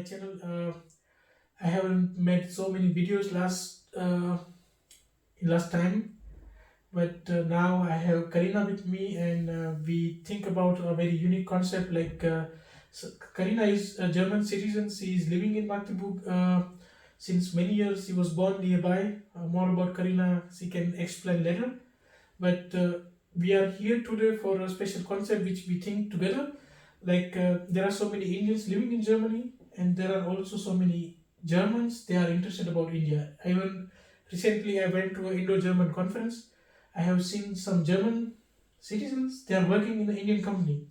my channel. I haven't made so many videos last time, but now I have Karina with me, and we think about a very unique concept. Karina is a German citizen. She is living in Magdeburg since many years. She was born nearby. More about Karina, she can explain later. But we are here today for a special concept which we think together. There are so many Indians living in Germany, and there are also so many Germans. They are interested about India. Even recently, I went to an Indo-German conference. I have seen some German citizens. They are working in an Indian company,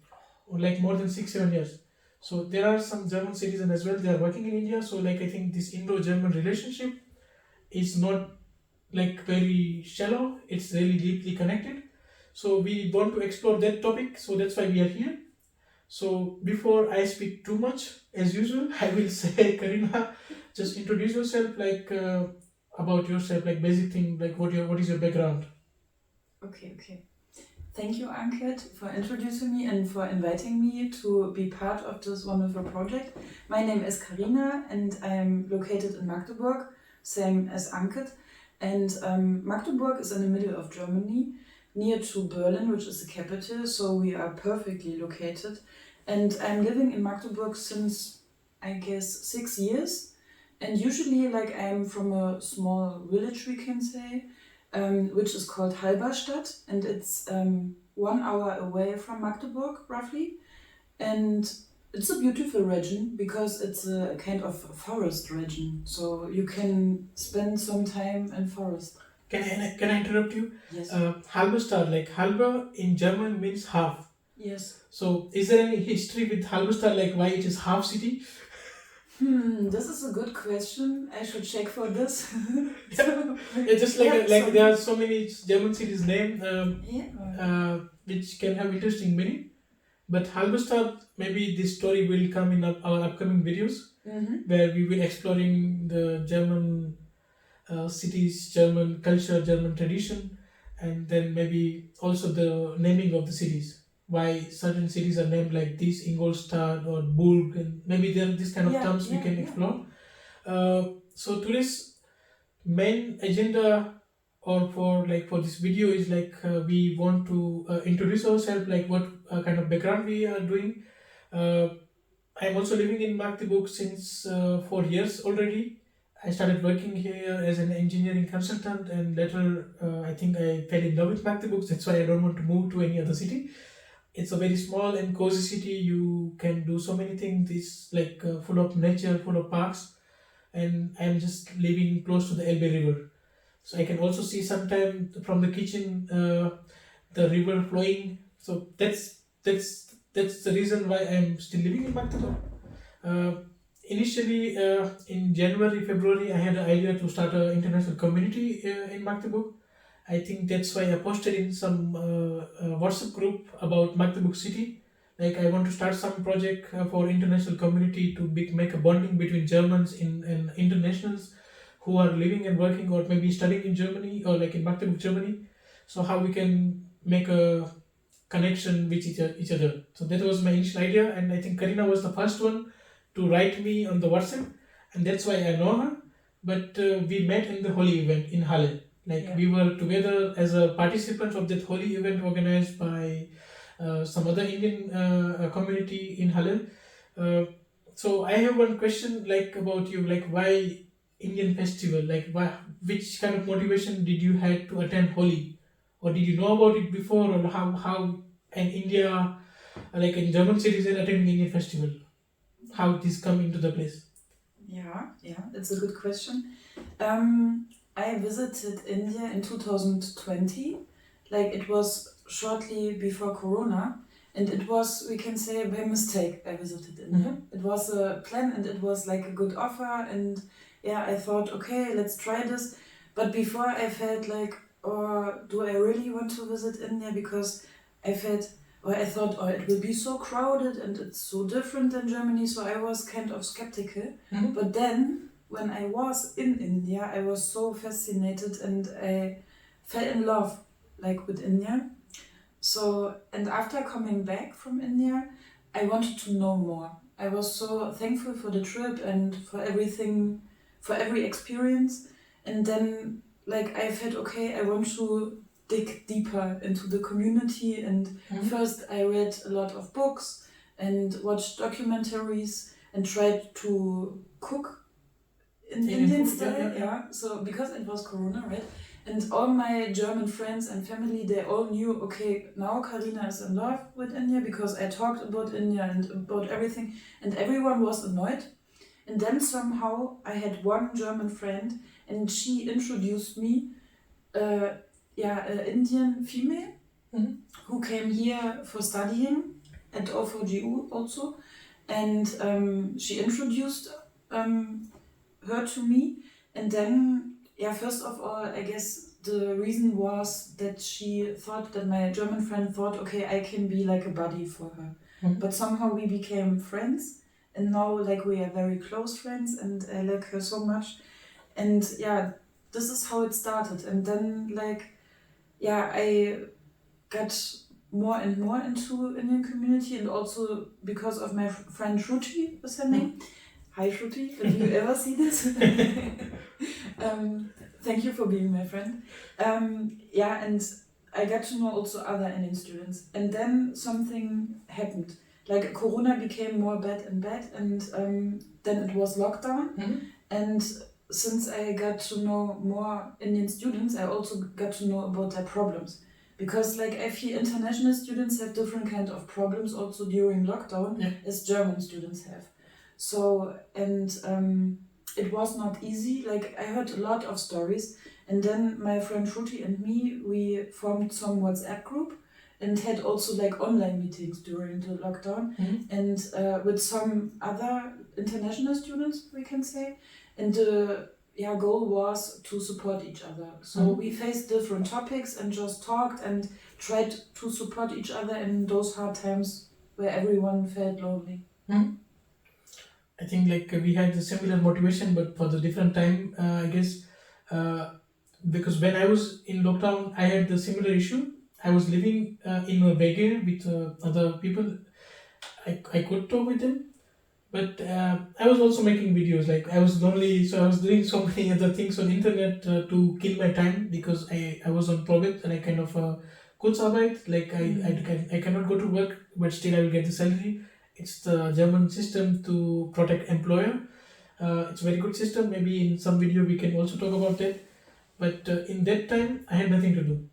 like more than 6 7 years. So there are some German citizens as well. They are working in India. So I think this Indo-German relationship is not like very shallow. It's really deeply connected. So we want to explore that topic. So that's why we are here. So before I speak too much, as usual, I will say, Karina, just introduce yourself, about yourself, like basic thing, like what is your background? Okay. Thank you, Ankit, for introducing me and for inviting me to be part of this wonderful project. My name is Carina and I'm located in Magdeburg, same as Ankit. And Magdeburg is in the middle of Germany, near to Berlin, which is the capital, so we are perfectly located. And I'm living in Magdeburg since, I guess, 6 years. And usually, I'm from a small village, we can say, which is called Halberstadt, and it's 1 hour away from Magdeburg, roughly. And it's a beautiful region because it's a kind of forest region, so you can spend some time in forest. Can I interrupt you? Yes. Halberstadt, like halber in German means half. Yes. So is there any history with Halberstadt, like why it is half city? This is a good question. I should check for this. It's just there are so many German cities named Yeah. which can have interesting meaning. But Halberstadt, maybe this story will come in our upcoming videos where we will exploring the German cities, German culture, German tradition, and then maybe also the naming of the cities. Why certain cities are named like this, Ingolstadt or Burg, and maybe there are this kind of terms we can explore. So today's main agenda or for this video is we want to introduce ourselves, like what kind of background we are doing. I'm also living in Magdeburg since 4 years already. I started working here as an engineering consultant, and later I think I fell in love with Magdeburg. That's why I don't want to move to any other city. It's a very small and cozy city. You can do so many things. It's full of nature, full of parks, and I'm just living close to the Elbe River. So I can also see sometime from the kitchen the river flowing. So that's the reason why I'm still living in Magdeburg. Uh, Initially, in January, February, I had an idea to start an international community in Magdeburg. I think that's why I posted in some WhatsApp group about Magdeburg city. Like I want to start some project for international community to make a bonding between Germans and internationals who are living and working or maybe studying in Germany or like in Magdeburg, Germany. So how we can make a connection with each other. So that was my initial idea, and I think Karina was the first one to write me on the WhatsApp, and that's why I know her. But we met in the holy event in Halle. We were together as a participants of that holy event organized by some other Indian community in Halle. So I have one question about you, why Indian festival? Which kind of motivation did you had to attend Holi, or did you know about it before, or how an India like a German citizen attending Indian festival, how this come into the place? Yeah, it's a good question. I visited India in 2020. It was shortly before Corona, and it was, we can say, by mistake I visited India. It was a plan, and it was like a good offer, and I thought, okay, let's try this. But before I felt like, oh, do I really want to visit India? Because I thought, oh, it will be so crowded and it's so different than Germany, so I was kind of skeptical. But then, when I was in India, I was so fascinated and I fell in love, with India. So, and after coming back from India, I wanted to know more. I was so thankful for the trip and for everything, for every experience. And then like I felt, okay, I want to dig deeper into the community. And first I read a lot of books and watched documentaries and tried to cook in Indian style. Yeah. So because it was Corona, right? And all my German friends and family, they all knew, okay, now Carina is in love with India because I talked about India and about everything. And everyone was annoyed. And then somehow I had one German friend and she introduced me, an Indian female who came here for studying at OVGU also. And she introduced her to me. And then, first of all, I guess the reason was that she thought that my German friend thought, okay, I can be like a buddy for her. But somehow we became friends. And now, like, we are very close friends, and I like her so much. And this is how it started. And then, I got more and more into Indian community, and also because of my friend Shruti is her name. Hi Shruti, if you ever see this. Thank you for being my friend. And I got to know also other Indian students. And then something happened. Like Corona became more bad, and then it was lockdown. And since I got to know more Indian students, I also got to know about their problems. Because like I feel international students have different kind of problems also during lockdown as German students have. So, it was not easy. Like I heard a lot of stories. And then my friend Shruti and me, we formed some WhatsApp group and had also like online meetings during the lockdown and with some other international students, we can say. And the goal was to support each other. So we faced different topics and just talked and tried to support each other in those hard times where everyone felt lonely. I think like we had the similar motivation, but for the different time, I guess, because when I was in lockdown, I had the similar issue. I was living in a vegan with other people. I could talk with them, but I was also making videos. Like I was lonely, so I was doing so many other things on internet to kill my time because I was on project and I kind of Kurzarbeit. Like I cannot go to work, but still I will get the salary. It's the German system to protect employer. It's a very good system. Maybe in some video we can also talk about that. But in that time, I had nothing to do.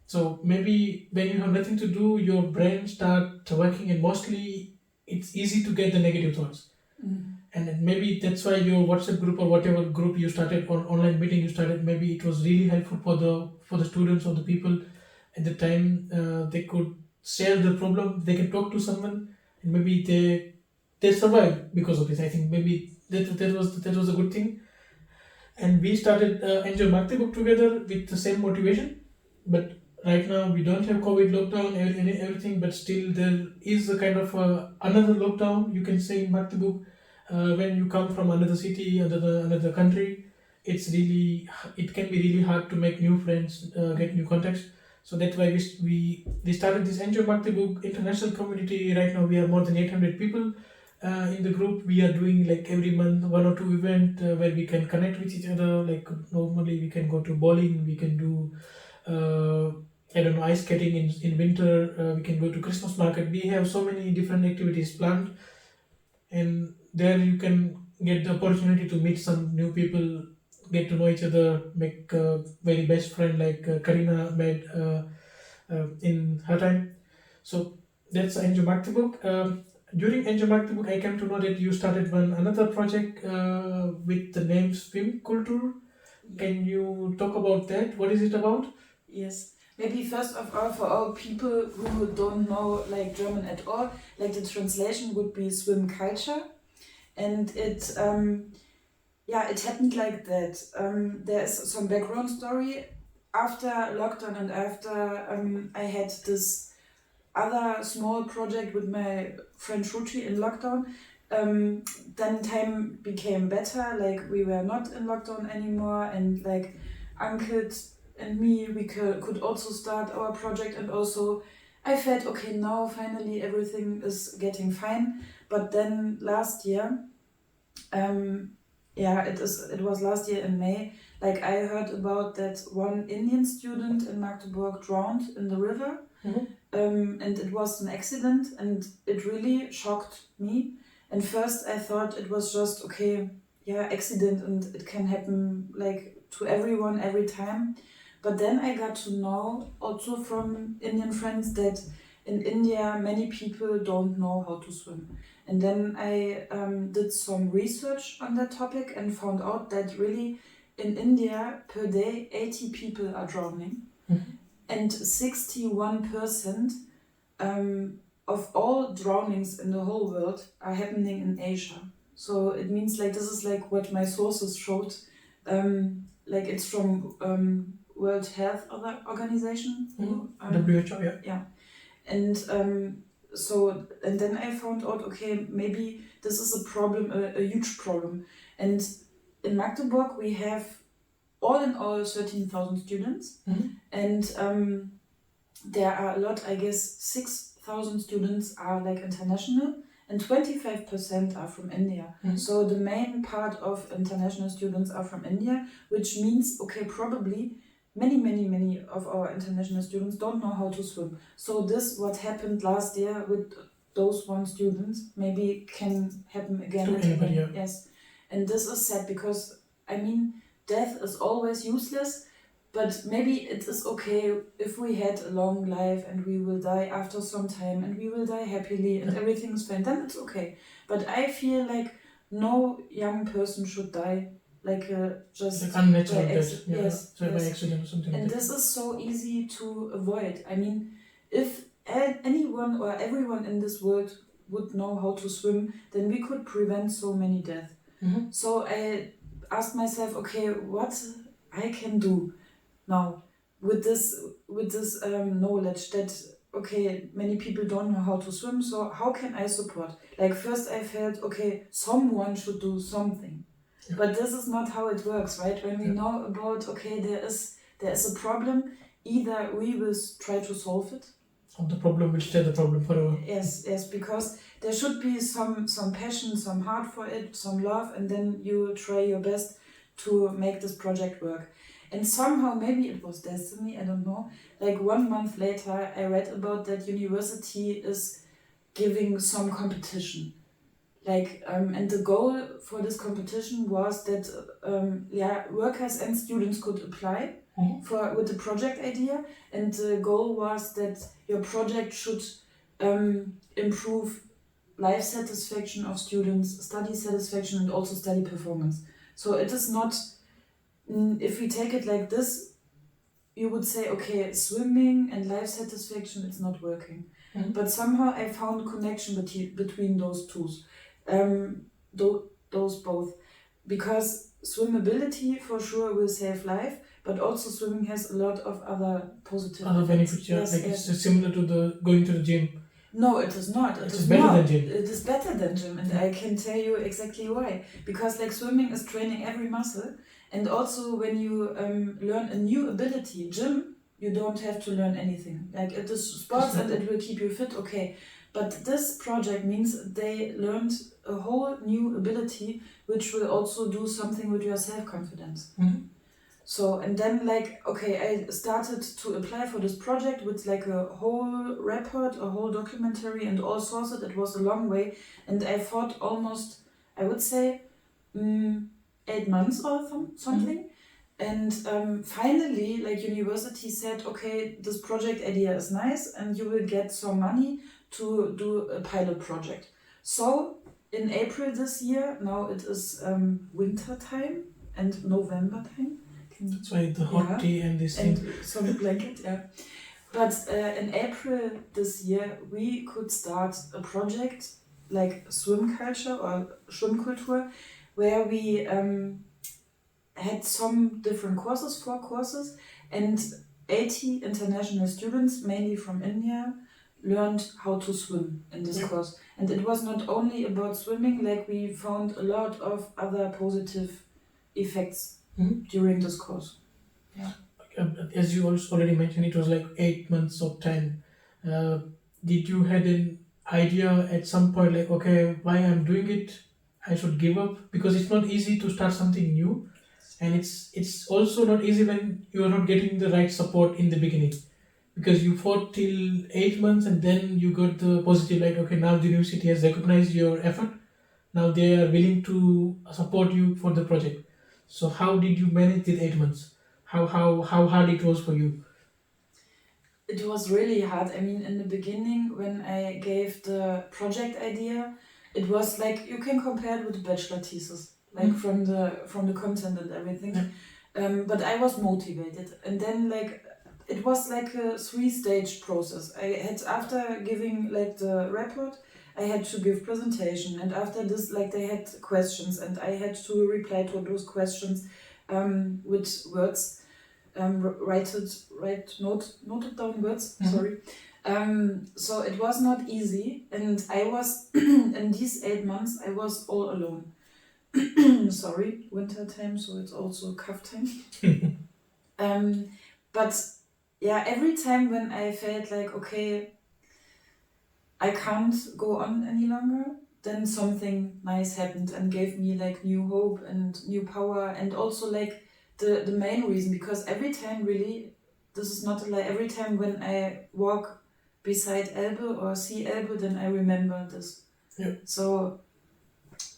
So maybe when you have nothing to do, your brain start working, and mostly it's easy to get the negative thoughts. And maybe that's why your WhatsApp group or whatever group you started or online meeting you started, maybe it was really helpful for the students or the people at the time. They could share the problem, they can talk to someone, and maybe they survive because of this. I think maybe that was a good thing. And we started Enjoy Book together with the same motivation. But right now we don't have COVID lockdown and everything, but still there is a kind of another lockdown, you can say, in Magdeburg. When you come from another city, another country, it can be really hard to make new friends, get new contacts. So that's why we started this Enjoy Magdeburg international community. Right now we are more than 800 people in the group. We are doing like every month 1 or 2 event where we can connect with each other. Like normally we can go to bowling, we can do ice skating in winter, we can go to Christmas market. We have so many different activities planned, and there you can get the opportunity to meet some new people, get to know each other, make a very best friend like Carina made in her time. So that's Enjoy Magdeburg. During Enjoy Magdeburg, I came to know that you started another project with the name Swim Kultur. Can you talk about that? What is it about? Yes. Maybe first of all, for all people who don't know like German at all, like the translation would be swim culture. And it happened like that. There is some background story. After lockdown and after I had this other small project with my friend Shruti in lockdown, then time became better. Like we were not in lockdown anymore, and like Ankit and me, we could also start our project. And also I felt, okay, now finally everything is getting fine. But then last year, it was last year in May, like I heard about that one Indian student in Magdeburg drowned in the river. And it was an accident, and it really shocked me. And first I thought it was just, okay, yeah, accident, and it can happen like to everyone every time. But then I got to know also from Indian friends that in India many people don't know how to swim. And then I did some research on that topic and found out that really in India per day 80 people are drowning. And 61% of all drownings in the whole world are happening in Asia. So it means like this is like what my sources showed. Like it's from World Health Organization. WHO, yeah. Yeah. And and then I found out, okay, maybe this is a problem, a huge problem. And in Magdeburg we have all in all 13,000 students. And there are a lot, I guess 6,000 students are like international, and 25% are from India. So the main part of international students are from India, which means, okay, probably many of our international students don't know how to swim. So this, what happened last year with those one student, maybe can happen again and again. Yeah. Yes. And this is sad because, I mean, death is always useless, but maybe it is okay if we had a long life and we will die after some time and we will die happily and everything is fine, then it's okay. But I feel like no young person should die like just like unnatural death. Yes, by accident or something. And this is so easy to avoid. I mean, if anyone or everyone in this world would know how to swim, then we could prevent so many deaths. So I asked myself, okay, what I can do now with this knowledge that, okay, many people don't know how to swim, so how can I support? Like first I felt, okay, someone should do something. Yeah. But this is not how it works, right? When we know about, okay, there is a problem, either we will try to solve it. Or the problem will stay the problem forever. Yes, because there should be some passion, some heart for it, some love, and then you try your best to make this project work. And somehow, maybe it was destiny, I don't know, like 1 month later, I read about that university is giving some competition. Like, and the goal for this competition was that workers and students could apply with the project idea, and the goal was that your project should improve life satisfaction of students, study satisfaction, and also study performance. So it is not, if we take it like this, you would say, okay, swimming and life satisfaction, it's not working. But somehow I found connection between those two. Those both, because swimmability for sure will save life, but also swimming has a lot of other positive benefits. Yeah, like it's similar to the going to the gym. No, it is not. It is better than gym. It is better than gym, and I can tell you exactly why. Because like swimming is training every muscle, and also when you learn a new ability, gym, you don't have to learn anything. Like it is sports and it will keep you fit, okay. But this project means they learned a whole new ability, which will also do something with your self-confidence. So, and then like, okay, I started to apply for this project with like a whole report, a whole documentary and all sources. It was a long way. And I fought almost, I would say, 8 months or something. And finally, like university said, okay, this project idea is nice and you will get some money to do a pilot project. So in April this year, now it is winter time and November time. That's why the hot tea and this thing. And some blanket, yeah. But in April this year, we could start a project like swim culture or Schwimmkultur, where we had some different courses, 4 courses, and 80 international students, mainly from India, learned how to swim in this course. And it was not only about swimming, like we found a lot of other positive effects during this course. Yeah. As you also already mentioned, it was like 8 months of time Uh, did you had an idea at some point like, okay, why I'm doing it? I should give up because it's not easy to start something new, and it's also not easy when you are not getting the right support in the beginning because you fought till 8 months and then you got the positive like, okay, now the university has recognized your effort. Now they are willing to support you for the project. So how did you manage the 8 months? How hard it was for you? It was really hard. I mean, in the beginning, when I gave the project idea, it was like you can compare it with the bachelor thesis, like Mm. from the content and everything. Yeah. But I was motivated, and then like it was like a three-stage process. I had after giving like the report, I had to give presentation, and after this, like they had questions, and I had to reply to those questions with words. Noted down words. Mhm. Sorry. So it was not easy, and I was in these 8 months. I was all alone. Sorry, winter time, so it's also cough time. Um, but yeah, every time when I felt like okay, I can't go on any longer, then something nice happened and gave me like new hope and new power, and also like the main reason, because every time really, this is not a lie, every time when I walk beside Elbe or see Elbe, then I remember this. Yeah. So,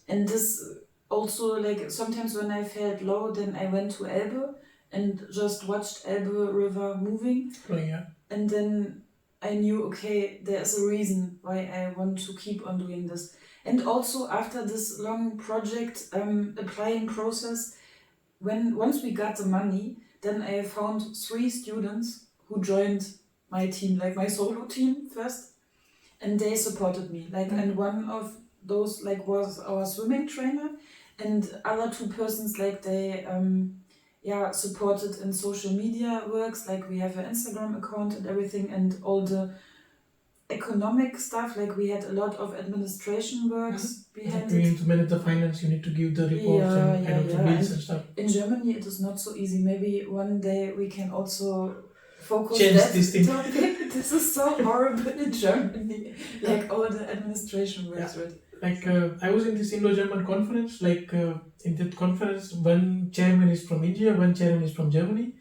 and this also like sometimes when I felt low, then I went to Elbe and just watched Elbe River moving, Yeah. and then I knew, okay, there's a reason why I want to keep on doing this. And also after this long project applying process, once we got the money, then I found 3 students who joined my team, like my solo team first, and they supported me. Like, and one of those like was our swimming trainer, and other 2 persons like they supported in social media works, like we have an Instagram account and everything, and all the economic stuff, like we had a lot of administration works behind You it. need to manage the finance, you need to give the reports and kind of the bills and stuff. In Germany it is not so easy. Maybe one day we can also focus Change that this thing. topic. This is so horrible in Germany, like all the administration works, right? Like I was in this Indo-German conference. Like in that conference, one chairman is from India, one chairman is from Germany,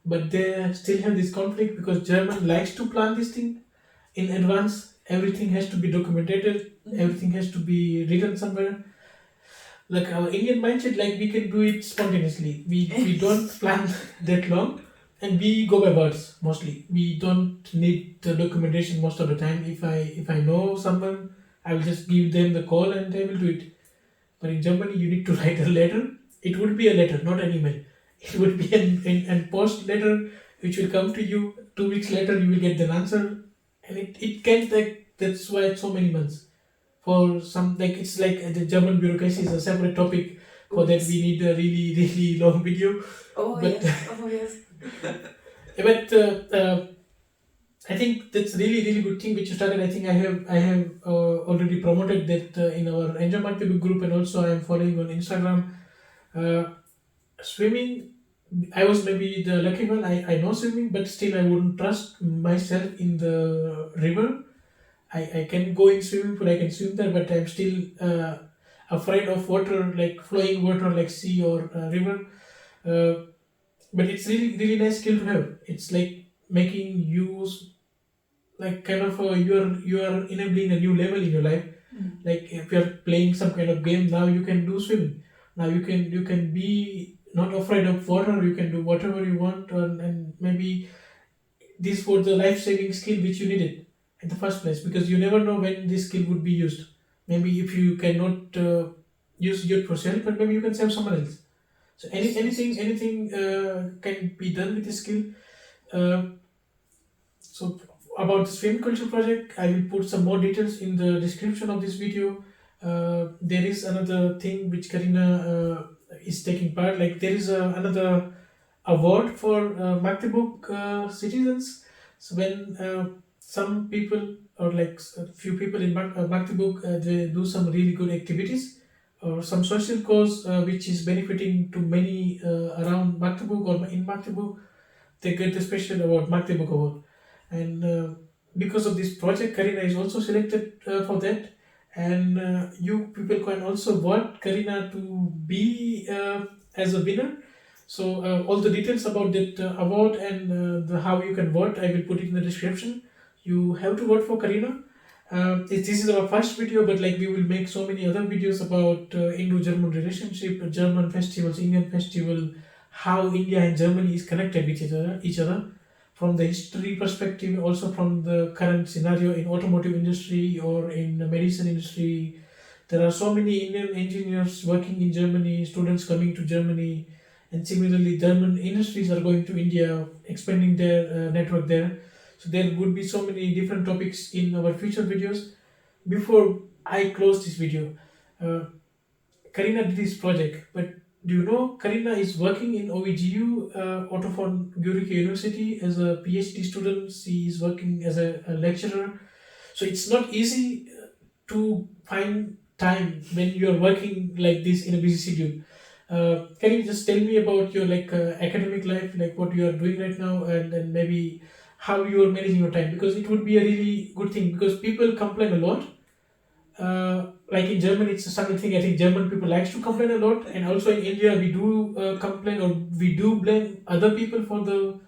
but they still have this conflict because German likes to plan this thing in advance. Everything has to be documented. Everything has to be written somewhere. Like our Indian mindset, like we can do it spontaneously. We don't plan that long, and we go by words mostly. We don't need the documentation most of the time. If I know someone, I will just give them the call and they will do it. But in Germany, you need to write a letter. It would be a letter, not an email. It would be an post letter which will come to you. 2 weeks later, you will get the answer, and it can take. That's why it's so many months. For some, like it's like the German bureaucracy is a separate topic. For that, we need a really really long video. Oh But- yes, oh yes. But I think that's really really good thing which you started. I think I have already promoted that in our Enjoyment group, and also I am following on Instagram. Swimming, I was maybe the lucky one. I know swimming, but still I wouldn't trust myself in the river. I can go in swimming pool, I can swim there, but I'm still afraid of water, like flowing water, like sea or river. But it's really really nice skill to have. It's like making use, like kind of you are enabling a new level in your life. Like if you're playing some kind of game, now you can do swimming. Now you can be not afraid of water. You can do whatever you want, and maybe this was the life-saving skill which you needed in the first place, because you never know when this skill would be used. Maybe if you cannot use it for self, but maybe you can save someone else. So anything can be done with this skill. Uh, so about the swim culture project, I will put some more details in the description of this video. There is another thing which Karina is taking part. Like there is another award for Magdeburg citizens. So when some people or like a few people in Magdeburg, they do some really good activities or some social cause which is benefiting to many around Magdeburg or in Magdeburg, they get the special award, Magdeburg award. And because of this project, Karina is also selected for that, and you people can also vote Karina to be as a winner. So all the details about that award and how you can vote, I will put it in the description. You have to vote for Karina. This is our first video, but like we will make so many other videos about Indo-German relationship, German festivals, Indian festival, how India and Germany is connected with each other from the history perspective, also from the current scenario in automotive industry or in the medicine industry. There are so many Indian engineers working in Germany, students coming to Germany, and similarly German industries are going to India, expanding their network there. So there would be so many different topics in our future videos. Before I close this video, uh, Karina did this project, but do you know Karina is working in OEGU, Otto von Guericke University, as a PhD student. She is working as a lecturer. So it's not easy to find time when you are working like this in a busy schedule. Can you just tell me about your academic life, like what you are doing right now, and maybe how you are managing your time? Because it would be a really good thing, because people complain a lot, like in Germany, it's a standard thing. I think German people likes to complain a lot, and also in India, we do complain, or we do blame other people for the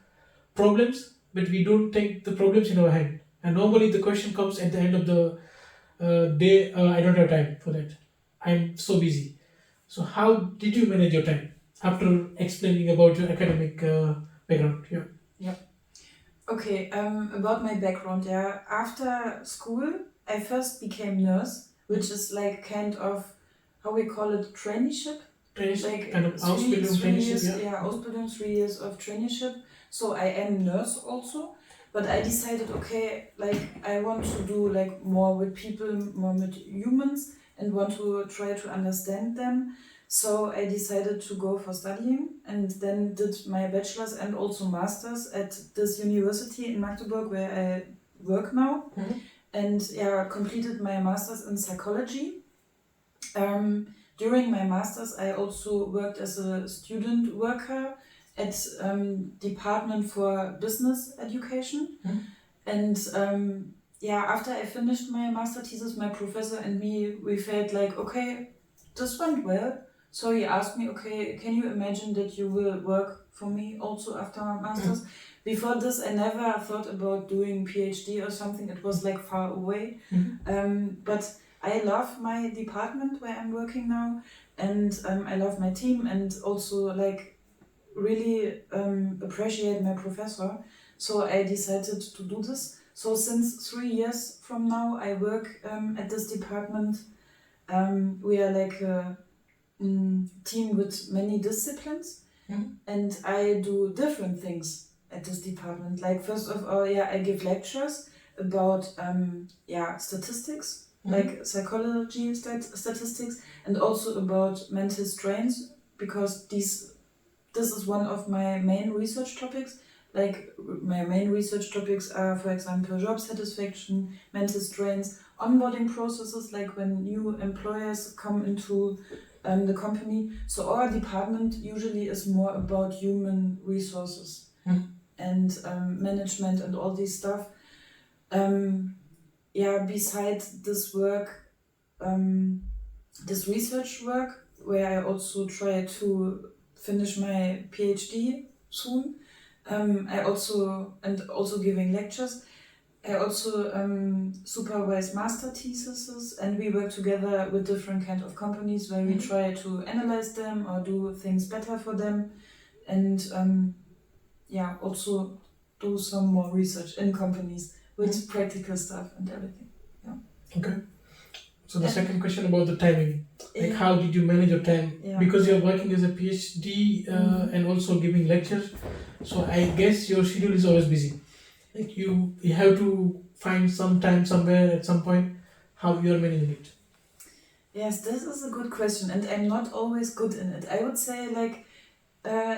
problems, but we don't take the problems in our hand. And normally, the question comes at the end of the day. I don't have time for that. I'm so busy. So, how did you manage your time after explaining about your academic background? Yeah. Yeah. Okay, about my background, yeah. After school, I first became nurse, which is like kind of, how we call it, traineeship. Traineeship, Like kind of Ausbildung, three traineeship, years, yeah. yeah, Ausbildung, 3 years of traineeship. So I am nurse also, but I decided, okay, like I want to do like more with people, more with humans, and want to try to understand them. So I decided to go for studying, and then did my bachelor's and also master's at this university in Magdeburg where I work now, and yeah, completed my master's in psychology. During my master's, I also worked as a student worker at Department for Business Education. And yeah, after I finished my master thesis, my professor and me, we felt like, okay, this went well. So he asked me, okay, can you imagine that you will work for me also after my master's? Before this, I never thought about doing PhD or something. It was like far away. But I love my department where I'm working now, and I love my team, and also like really appreciate my professor. So I decided to do this. So since 3 years from now, I work at this department. We are like a team with many disciplines, and I do different things at this department. Like first of all, yeah, I give lectures about statistics, like psychology statistics, and also about mental strains, because this is one of my main research topics. Like my main research topics are, for example, job satisfaction, mental strains, onboarding processes, like when new employers come into the company. So our department usually is more about human resources and management and all this stuff. Besides this work, this research work, where I also try to finish my PhD soon, I also giving lectures. I also supervise master theses, and we work together with different kind of companies where we try to analyze them or do things better for them, and also do some more research in companies with practical stuff and everything. Yeah. Okay. So the second question about the timing, like how did you manage your time? Because you're working as a PhD and also giving lectures, so I guess your schedule is always busy. Like you have to find some time somewhere at some point. How you are managing it? Yes, this is a good question, and I'm not always good in it. I would say like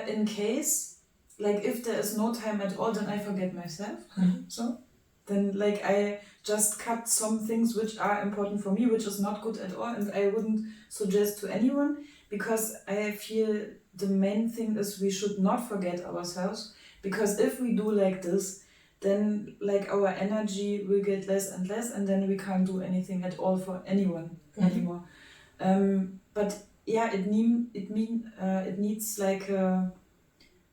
in case, like if there is no time at all, then I forget myself. So then like I just cut some things which are important for me, which is not good at all, and I wouldn't suggest to anyone, because I feel the main thing is we should not forget ourselves, because if we do like this, then like our energy will get less and less, and then we can't do anything at all for anyone anymore. But yeah, it needs like a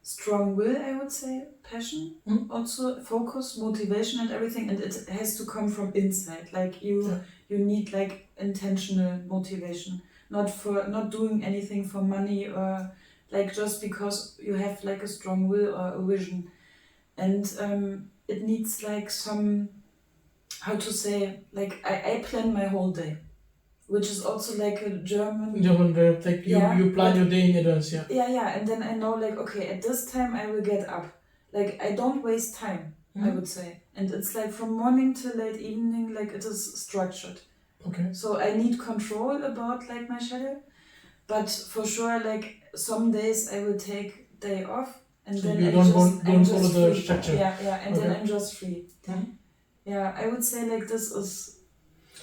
strong will, I would say, passion, also focus, motivation, and everything, and it has to come from inside. Like you need like intentional motivation, not doing anything for money or like just because you have like a strong will or a vision. And it needs like some, how to say, like I plan my whole day, which is also like a German way, like you plan your day in advance. Yeah, and then I know like, okay, at this time I will get up. Like I don't waste time, I would say. And it's like from morning till late evening, like it is structured. Okay. So I need control about like my schedule, but for sure like some days I will take day off, and so then you I'm don't follow just free. the structure. Yeah, and then I'm just free. Yeah, I would say like this is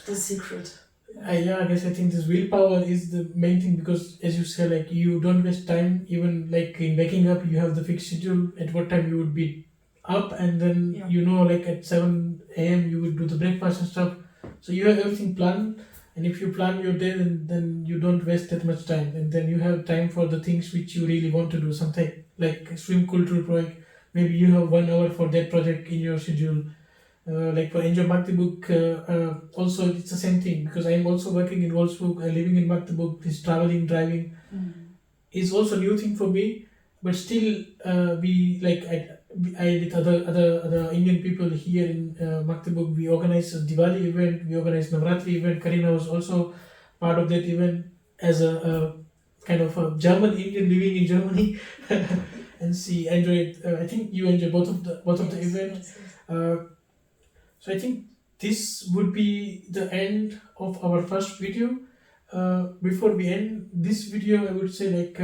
the secret. I guess I think this willpower is the main thing, because as you say, like you don't waste time. Even like in waking up, you have the fixed schedule at what time you would be up, and then like at 7 a.m. you would do the breakfast and stuff. So you have everything planned, and if you plan your day, then you don't waste that much time, and then you have time for the things which you really want to do. Something like swim cultural project, maybe you have 1 hour for that project in your schedule. Like for Enjoy Magdeburg, also it's the same thing, because I'm also working in Wolfsburg, living in Magdeburg. This traveling, driving is also a new thing for me. But still, we like I with other Indian people here in Magdeburg, we organize a Diwali event, we organize Navratri event. Carina was also part of that event as a kind of a German Indian living in Germany, and she enjoyed. I think you enjoyed both of the events. So I think this would be the end of our first video. Before we end this video, I would say like,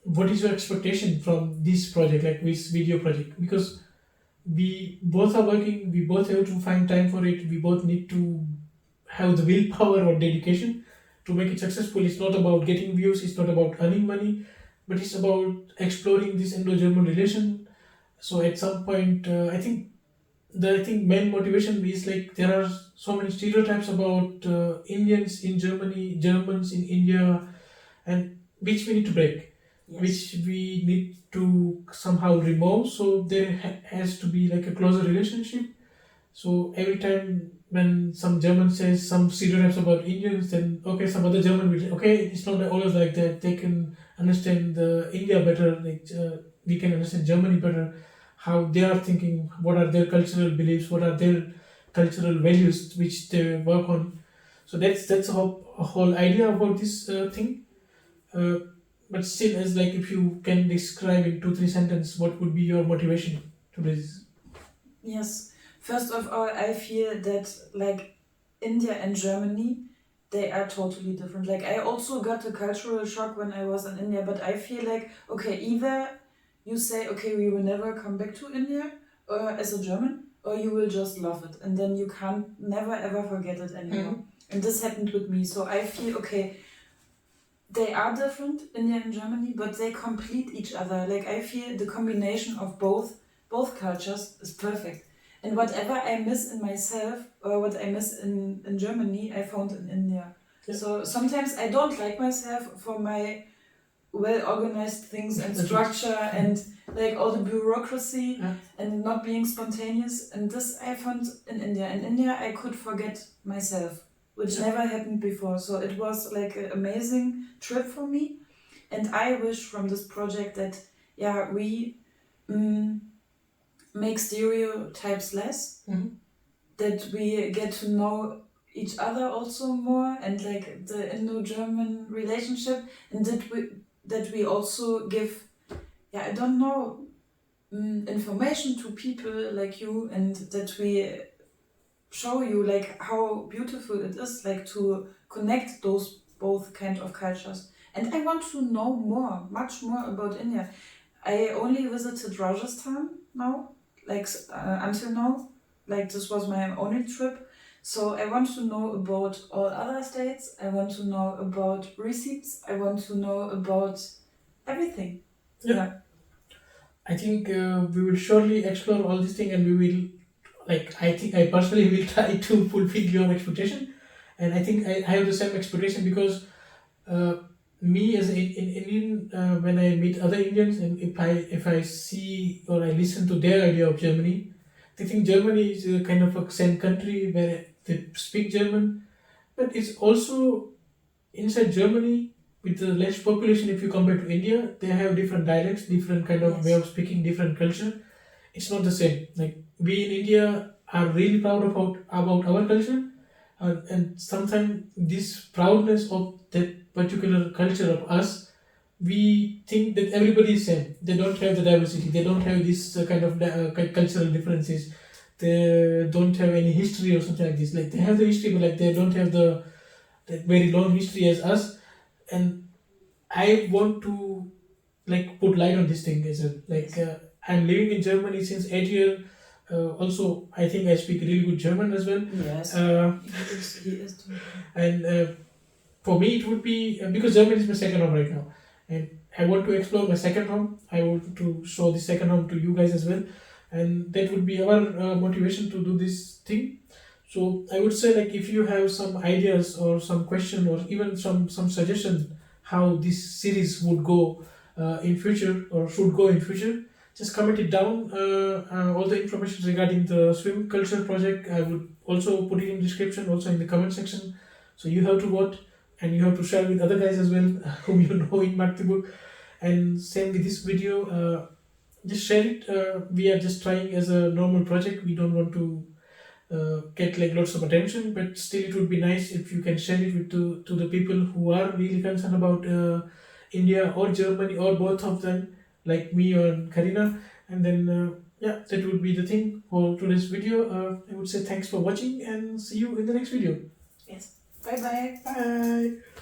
what is your expectation from this project, like this video project? Because we both are working, we both have to find time for it, we both need to have the willpower or dedication to make it successful. It's not about getting views, it's not about earning money, but it's about exploring this Indo-German relation. So at some point, I think main motivation is like there are so many stereotypes about Indians in Germany, Germans in India, and which we need to break, which we need to somehow remove. So there has to be like a closer relationship. So every time when some German says some stereotypes about Indians, then okay, some other German will say, okay, it's not always like that. They can understand the India better. Like we can understand Germany better, how they are thinking, what are their cultural beliefs, what are their cultural values which they work on. So that's a whole idea about this thing. But still, as like if you can describe in 2-3 sentences, what would be your motivation to this? Yes. First of all, I feel that like India and Germany, they are totally different. Like I also got a cultural shock when I was in India, but I feel like, okay, either you say, okay, we will never come back to India as a German, or you will just love it, and then you can't never ever forget it anymore. And this happened with me. So I feel, okay, they are different, India and Germany, but they complete each other. Like I feel the combination of both cultures is perfect. And whatever I miss in myself or what I miss in Germany, I found in India. Yeah. So sometimes I don't like myself for my well-organized things and structure and like all the bureaucracy and not being spontaneous. And this I found in India. In India, I could forget myself, which never happened before. So it was like an amazing trip for me. And I wish from this project that, we make stereotypes less, that we get to know each other also more, and like the Indo-German relationship, and that we also give, I don't know, information to people like you, and that we show you like how beautiful it is, like to connect those both kind of cultures. And I want to know much more about India. I only visited Rajasthan now, like until now, like this was my only trip. So I want to know about all other states. I want to know about receipts. I want to know about everything. Yeah. I think we will surely explore all this thing, and we will, like, I think I personally will try to fulfill your expectation, and I think I have the same expectation because uh, me as an Indian, when I meet other Indians, and if I see or I listen to their idea of Germany, they think Germany is a kind of a same country where they speak German, but it's also inside Germany with the less population. If you compare to India, they have different dialects, different kind of way Yes. of speaking, different culture. It's not the same. Like we in India are really proud about our culture, and sometimes this proudness of that particular culture of us, we think that everybody is same. They don't have the diversity. They don't have this kind of cultural differences. They don't have any history or something like this. Like they have the history, but like they don't have the that very long history as us. And I want to like put light on this thing as well. Like I'm living in Germany since 8 years. Also, I think I speak really good German as well. Yes. Uh, He is too. and for me, it would be because German is my second home right now, and I want to explore my second home. I want to show the second home to you guys as well, and that would be our motivation to do this thing. So I would say, like, if you have some ideas or some question or even some suggestion how this series would go in future or should go in future, just comment it down. All the information regarding the swim culture project, I would also put it in description, also in the comment section. So you have to vote and you have to share with other guys as well whom you know in Magdeburg. And same with this video, just share it. We are just trying as a normal project. We don't want to get like lots of attention, but still it would be nice if you can share it with to the people who are really concerned about India or Germany or both of them, like me or Karina. And then yeah, that would be the thing for today's video. I would say thanks for watching and see you in the next video. Yes. Bye bye. Bye.